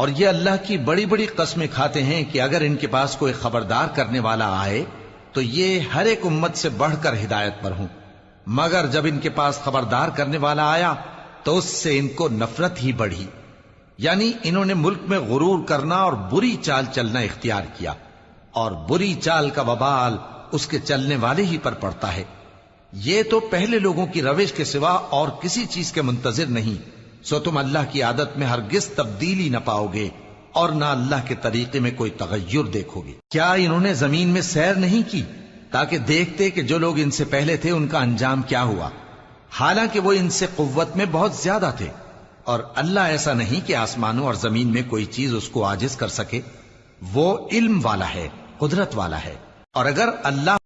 اور یہ اللہ کی بڑی بڑی قسمیں کھاتے ہیں کہ اگر ان کے پاس کوئی خبردار کرنے والا آئے تو یہ ہر ایک امت سے بڑھ کر ہدایت پر ہوں، مگر جب ان کے پاس خبردار کرنے والا آیا تو اس سے ان کو نفرت ہی بڑھی، یعنی انہوں نے ملک میں غرور کرنا اور بری چال چلنا اختیار کیا، اور بری چال کا وبال اس کے چلنے والے ہی پر پڑتا ہے۔ یہ تو پہلے لوگوں کی روش کے سوا اور کسی چیز کے منتظر نہیں، سو تم اللہ کی عادت میں ہرگز تبدیلی نہ پاؤ گے اور نہ اللہ کے طریقے میں کوئی تغیر دیکھو گے۔ کیا انہوں نے زمین میں سیر نہیں کی تاکہ دیکھتے کہ جو لوگ ان سے پہلے تھے ان کا انجام کیا ہوا، حالانکہ وہ ان سے قوت میں بہت زیادہ تھے، اور اللہ ایسا نہیں کہ آسمانوں اور زمین میں کوئی چیز اس کو عاجز کر سکے، وہ علم والا ہے، قدرت والا ہے، اور اگر اللہ